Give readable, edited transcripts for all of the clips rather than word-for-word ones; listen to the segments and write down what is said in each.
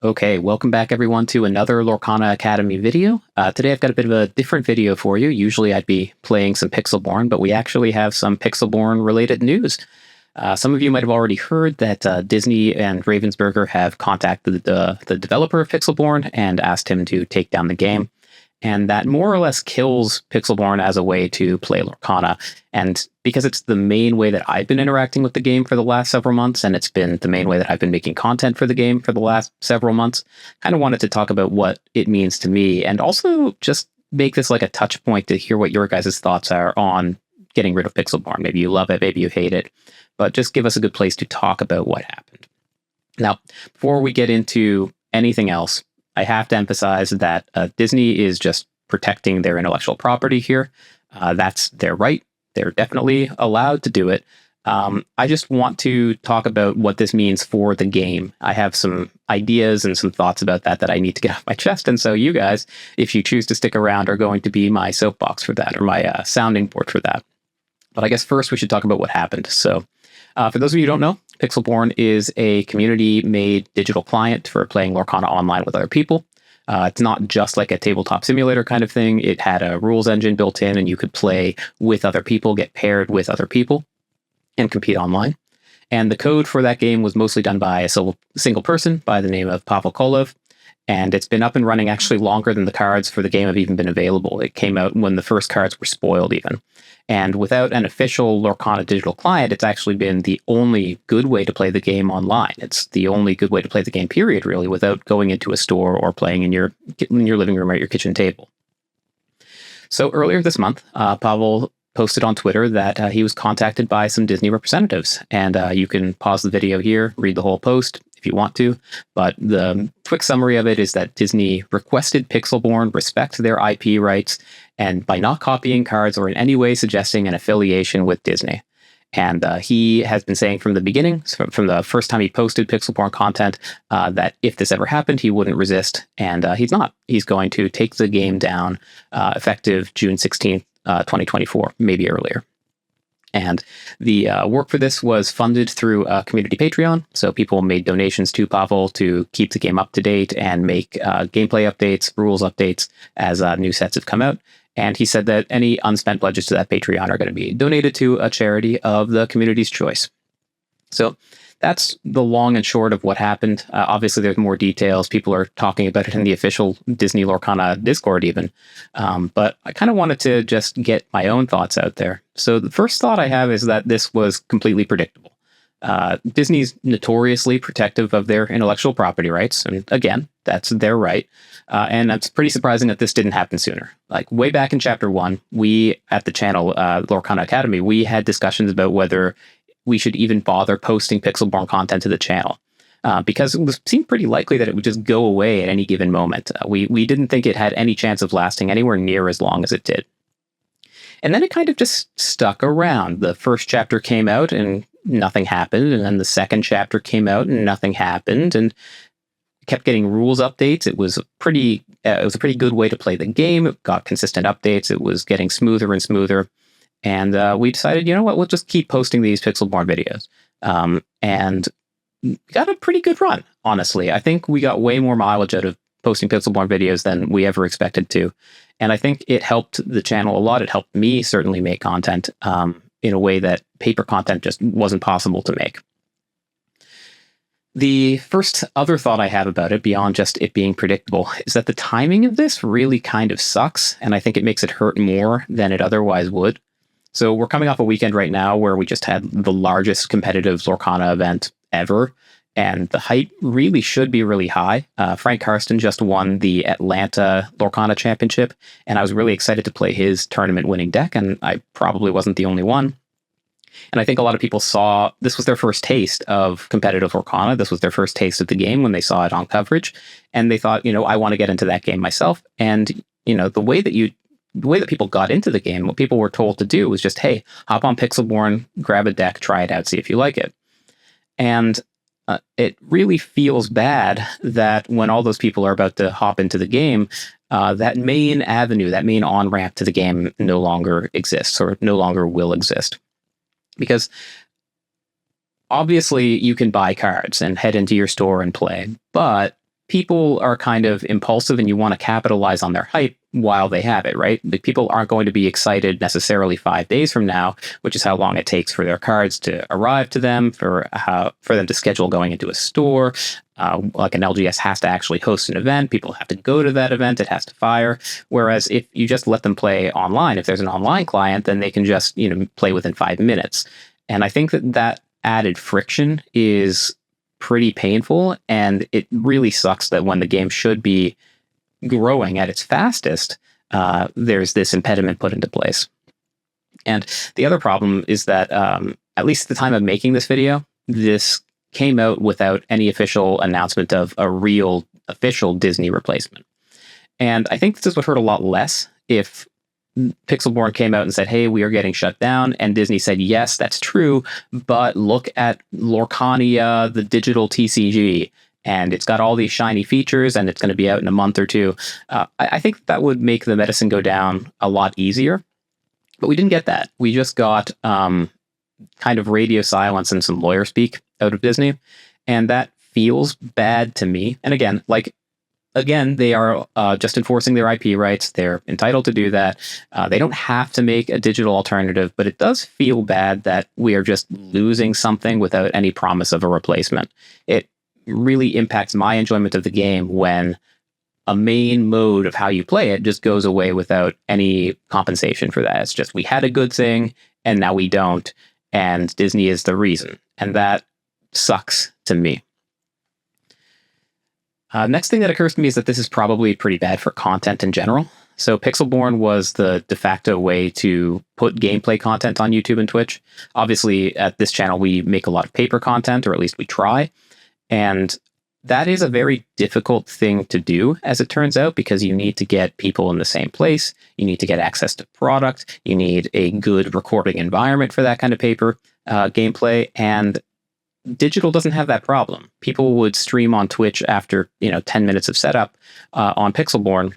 Okay, welcome back everyone to another Lorcana Academy video. Today I've got a bit of a different video for you. Usually I'd be playing some Pixelborn, but we actually have some Pixelborn related news. Some of you might have already heard that Disney and Ravensburger have contacted the developer of Pixelborn and asked him to take down the game. And that more or less kills Pixelborn as a way to play Lorcana. And because it's the main way that I've been interacting with the game for the last several months, and it's been the main way that I've been making content for the game for the last several months, kind of wanted to talk about what it means to me, and also just make this like a touch point to hear what your guys' thoughts are on getting rid of Pixelborn. Maybe you love it, maybe you hate it, but just give us a good place to talk about what happened. Now, before we get into anything else, I have to emphasize that Disney is just protecting their intellectual property here. That's their right. They're definitely allowed to do it. I just want to talk about what this means for the game. I have some ideas and some thoughts about that I need to get off my chest. And so you guys, if you choose to stick around, are going to be my soapbox for that, or my sounding board for that. But I guess first we should talk about what happened. So for those of you who don't know, Pixelborn is a community-made digital client for playing Lorcana online with other people. It's not just like a tabletop simulator kind of thing. It had a rules engine built in, and you could play with other people, get paired with other people, and compete online. And the code for that game was mostly done by a single person by the name of Pavel Kolov. And it's been up and running actually longer than the cards for the game have even been available. It came out when the first cards were spoiled even. And without an official Lorcana digital client, it's actually been the only good way to play the game online. It's the only good way to play the game, period, really, without going into a store or playing in your living room or at your kitchen table. So earlier this month, Pavel posted on Twitter that he was contacted by some Disney representatives. And you can pause the video here, read the whole post if you want to. But the quick summary of it is that Disney requested Pixelborn respect their IP rights, and by not copying cards or in any way suggesting an affiliation with Disney. And he has been saying from the beginning, from the first time he posted Pixelborn content, that if this ever happened, he wouldn't resist. And he's not. He's going to take the game down effective June 16th, 2024, maybe earlier. And the work for this was funded through a community Patreon. So people made donations to Pavel to keep the game up to date and make gameplay updates, rules updates as new sets have come out. And he said that any unspent pledges to that Patreon are going to be donated to a charity of the community's choice. So that's the long and short of what happened. Obviously, there's more details. People are talking about it in the official Disney Lorcana Discord even. But I kind of wanted to just get my own thoughts out there. So the first thought I have is that this was completely predictable. Disney's notoriously protective of their intellectual property rights. And again, that's their right. And it's pretty surprising that this didn't happen sooner. Like way back in Chapter 1, we at the channel, Lorcana Academy, we had discussions about whether we should even bother posting Pixelborn content to the channel. Because it seemed pretty likely that it would just go away at any given moment. We didn't think it had any chance of lasting anywhere near as long as it did. And then it kind of just stuck around. The first chapter came out and nothing happened. And then the second chapter came out and nothing happened. And kept getting rules updates. It was a pretty good way to play the game. It got consistent updates. It was getting smoother and smoother. And we decided, you know what, we'll just keep posting these Pixelborn videos. And got a pretty good run, honestly. I think we got way more mileage out of posting Pixelborn videos than we ever expected to. And I think it helped the channel a lot. It helped me certainly make content in a way that paper content just wasn't possible to make. The first other thought I have about it, beyond just it being predictable, is that the timing of this really kind of sucks, and I think it makes it hurt more than it otherwise would. So we're coming off a weekend right now where we just had the largest competitive Lorcana event ever, and the hype really should be really high. Frank Karsten just won the Atlanta Lorcana Championship, and I was really excited to play his tournament-winning deck, and I probably wasn't the only one. And I think a lot of people saw this was their first taste of competitive Lorcana. This was their first taste of the game when they saw it on coverage. And they thought, you know, I want to get into that game myself. And, you know, the way that people got into the game, what people were told to do was just, hey, hop on Pixelborn, grab a deck, try it out, see if you like it. And it really feels bad that when all those people are about to hop into the game, that main avenue, that main on-ramp to the game no longer exists or no longer will exist. Because obviously you can buy cards and head into your store and play, but people are kind of impulsive and you want to capitalize on their hype while they have it, right? The people aren't going to be excited necessarily 5 days from now, which is how long it takes for their cards to arrive to them, for them to schedule going into a store. Like an LGS has to actually host an event. People have to go to that event. It has to fire. Whereas if you just let them play online, if there's an online client, then they can just, play within 5 minutes. And I think that added friction is pretty painful, and it really sucks that when the game should be growing at its fastest, there's this impediment put into place. And the other problem is that, at least at the time of making this video, this came out without any official announcement of a real official Disney replacement. And I think this would hurt a lot less if Pixelborn came out and said, hey, we are getting shut down. And Disney said, yes, that's true. But look at Lorcana, the digital TCG. And it's got all these shiny features and it's going to be out in a month or two. I think that would make the medicine go down a lot easier. But we didn't get that. We just got kind of radio silence and some lawyer speak out of Disney. And that feels bad to me. And again, they are just enforcing their IP rights. They're entitled to do that. They don't have to make a digital alternative, but it does feel bad that we are just losing something without any promise of a replacement. It really impacts my enjoyment of the game when a main mode of how you play it just goes away without any compensation for that. It's just, we had a good thing and now we don't, and Disney is the reason. And that sucks to me. Next thing that occurs to me is that this is probably pretty bad for content in general. So Pixelborn was the de facto way to put gameplay content on YouTube and Twitch. Obviously, at this channel, we make a lot of paper content, or at least we try. And that is a very difficult thing to do, as it turns out, because you need to get people in the same place. You need to get access to product. You need a good recording environment for that kind of paper gameplay. And digital doesn't have that problem. People would stream on Twitch after 10 minutes of setup on Pixelborn,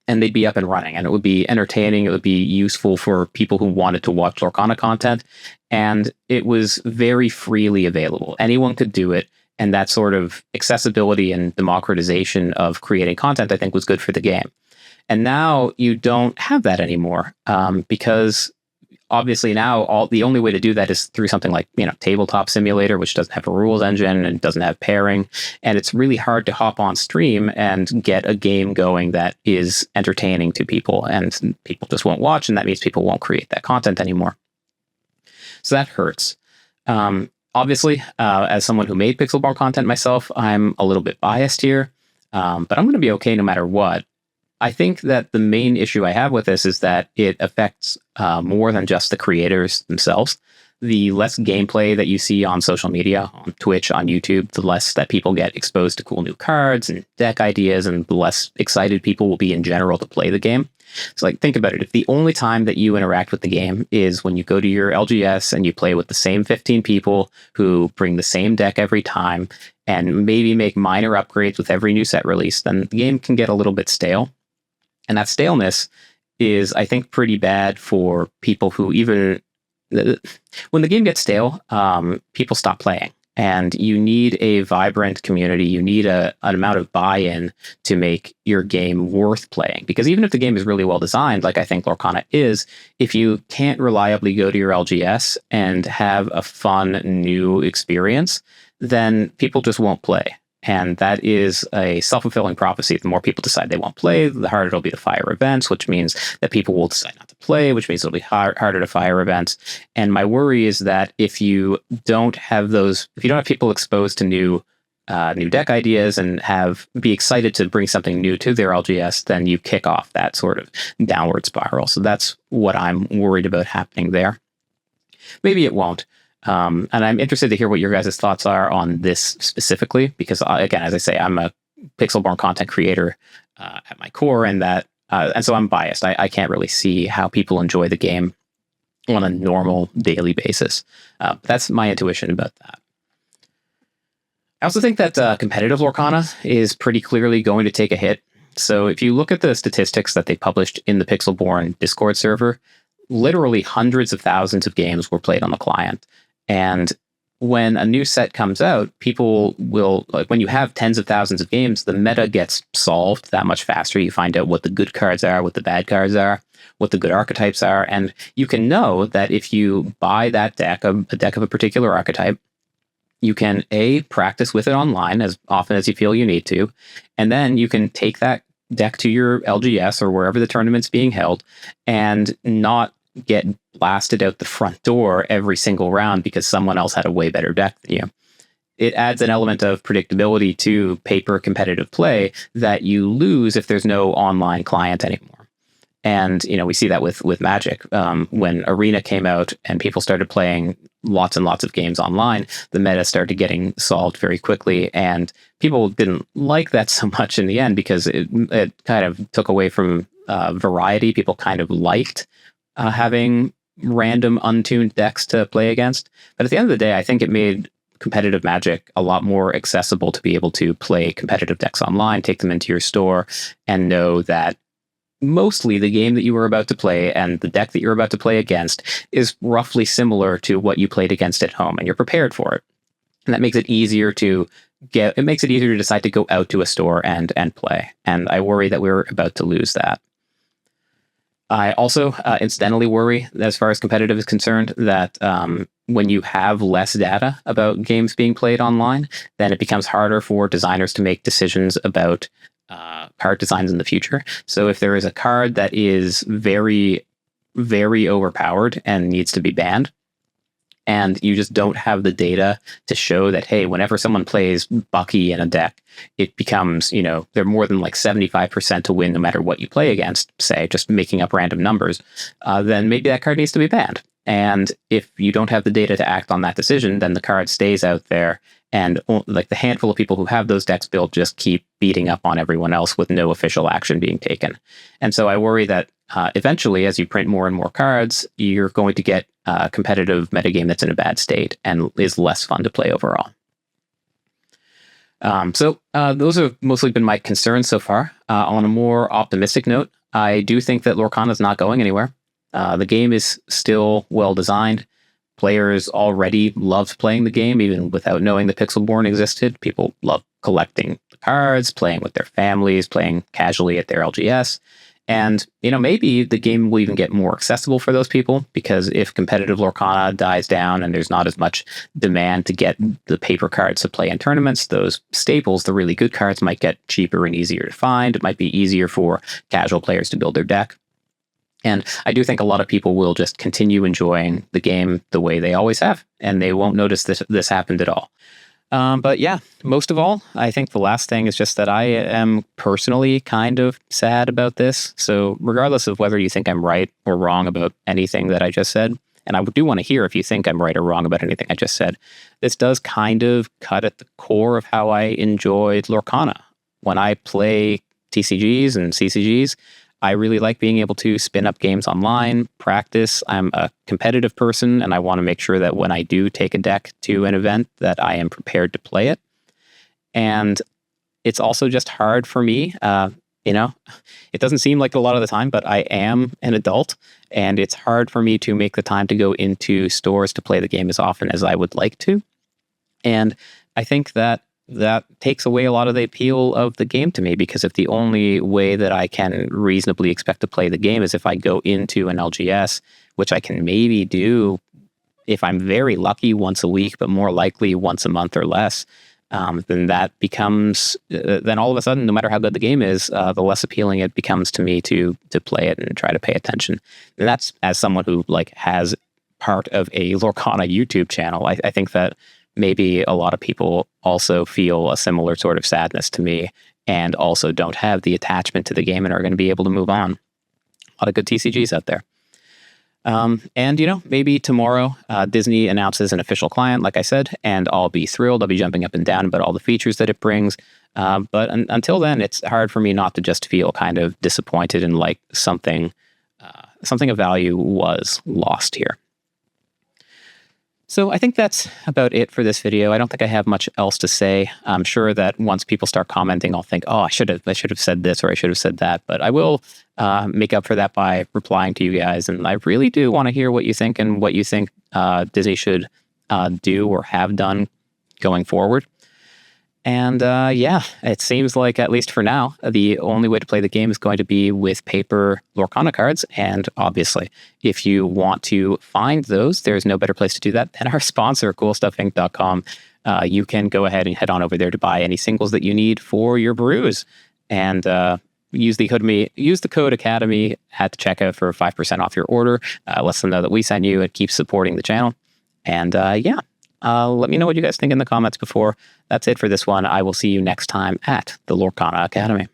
and they'd be up and running, and it would be entertaining. It would be useful for people who wanted to watch Lorcana content, and it was very freely available. Anyone could do it, and that sort of accessibility and democratization of creating content, I think, was good for the game. And now you don't have that anymore, because obviously now the only way to do that is through something like Tabletop Simulator, which doesn't have a rules engine and doesn't have pairing, and it's really hard to hop on stream and get a game going that is entertaining to people, and people just won't watch, and that means people won't create that content anymore. So that hurts. Obviously, as someone who made Pixelborn content myself, I'm a little bit biased here, but I'm going to be okay no matter what. I think that the main issue I have with this is that it affects more than just the creators themselves. The less gameplay that you see on social media, on Twitch, on YouTube, the less that people get exposed to cool new cards and deck ideas, and the less excited people will be in general to play the game. So think about it. If the only time that you interact with the game is when you go to your LGS and you play with the same 15 people who bring the same deck every time and maybe make minor upgrades with every new set release, then the game can get a little bit stale. And that staleness is, I think, pretty bad for people who when the game gets stale, people stop playing. And you need a vibrant community. You need an amount of buy-in to make your game worth playing. Because even if the game is really well designed, like I think Lorcana is, if you can't reliably go to your LGS and have a fun new experience, then people just won't play. And that is a self-fulfilling prophecy. The more people decide they won't play, the harder it'll be to fire events, which means that people will decide not to play, which means it'll be harder to fire events. And my worry is that if you don't have people exposed to new deck ideas and be excited to bring something new to their LGS, then you kick off that sort of downward spiral. So that's what I'm worried about happening there. Maybe it won't. And I'm interested to hear what your guys' thoughts are on this specifically, because again, as I say, I'm a Pixelborn content creator at my core, and so I'm biased. I can't really see how people enjoy the game on a normal daily basis. That's my intuition about that. I also think that competitive Lorcana is pretty clearly going to take a hit. So if you look at the statistics that they published in the Pixelborn Discord server, literally hundreds of thousands of games were played on the client. And when a new set comes out, people will, like, when you have tens of thousands of games, the meta gets solved that much faster. You find out what the good cards are, what the bad cards are, what the good archetypes are, and you can know that if you buy that deck, a deck of a particular archetype, you can practice with it online as often as you feel you need to, and then you can take that deck to your LGS or wherever the tournament's being held and not get blasted out the front door every single round because someone else had a way better deck than you. It adds an element of predictability to paper competitive play that you lose if there's no online client anymore. And, we see that with Magic. When Arena came out and people started playing lots and lots of games online, the meta started getting solved very quickly. And people didn't like that so much in the end because it kind of took away from variety. People kind of liked having random untuned decks to play against. But at the end of the day, I think it made competitive Magic a lot more accessible to be able to play competitive decks online, take them into your store, and know that mostly the game that you were about to play and the deck that you're about to play against is roughly similar to what you played against at home, and you're prepared for it. And that makes it easier to decide to go out to a store and play. And I worry that we're about to lose that. I also incidentally worry, as far as competitive is concerned, that when you have less data about games being played online, then it becomes harder for designers to make decisions about card designs in the future. So if there is a card that is very, very overpowered and needs to be banned, and you just don't have the data to show that, hey, whenever someone plays Bucky in a deck, it becomes, they're more than like 75% to win no matter what you play against, say, just making up random numbers, then maybe that card needs to be banned. And if you don't have the data to act on that decision, then the card stays out there. And like the handful of people who have those decks built just keep beating up on everyone else with no official action being taken. And so I worry that eventually, as you print more and more cards, you're going to get a competitive metagame that's in a bad state and is less fun to play overall. So those have mostly been my concerns so far. On a more optimistic note, I do think that Lorcana is not going anywhere. The game is still well designed. Players already loved playing the game, even without knowing the Pixelborn existed. People love collecting the cards, playing with their families, playing casually at their LGS. And, maybe the game will even get more accessible for those people, because if competitive Lorcana dies down and there's not as much demand to get the paper cards to play in tournaments, those staples, the really good cards, might get cheaper and easier to find. It might be easier for casual players to build their deck. And I do think a lot of people will just continue enjoying the game the way they always have, and they won't notice this happened at all. But yeah, most of all, I think the last thing is just that I am personally kind of sad about this. So regardless of whether you think I'm right or wrong about anything that I just said, and I do want to hear if you think I'm right or wrong about anything I just said, this does kind of cut at the core of how I enjoyed Lorcana. When I play TCGs and CCGs, I really like being able to spin up games online, practice. I'm a competitive person, and I want to make sure that when I do take a deck to an event, that I am prepared to play it. And it's also just hard for me. It doesn't seem like it a lot of the time, but I am an adult, and it's hard for me to make the time to go into stores to play the game as often as I would like to. And I think that takes away a lot of the appeal of the game to me, because if the only way that I can reasonably expect to play the game is if I go into an LGS, which I can maybe do if I'm very lucky once a week, but more likely once a month or less, then that becomes, then all of a sudden, no matter how good the game is, the less appealing it becomes to me to play it and try to pay attention. And that's as someone who has part of a Lorcana YouTube channel. I think that maybe a lot of people also feel a similar sort of sadness to me, and also don't have the attachment to the game and are going to be able to move on. A lot of good TCGs out there. And maybe tomorrow Disney announces an official client, like I said, and I'll be thrilled. I'll be jumping up and down about all the features that it brings. But until then, it's hard for me not to just feel kind of disappointed and like something of value was lost here. So I think that's about it for this video. I don't think I have much else to say. I'm sure that once people start commenting, I'll think, oh, I should have said this, or I should have said that. But I will make up for that by replying to you guys. And I really do want to hear what you think, and what you think Disney should do or have done going forward. And yeah, it seems like, at least for now, the only way to play the game is going to be with paper Lorcana cards. And obviously, if you want to find those, there's no better place to do that than our sponsor, Coolstuffinc.com. You can go ahead and head on over there to buy any singles that you need for your brews. And use the code Academy at the checkout for 5% off your order. Lets them know that we sent you. It keeps supporting the channel. And yeah. Let me know what you guys think in the comments before. That's it for this one. I will see you next time at the Lorcana Academy.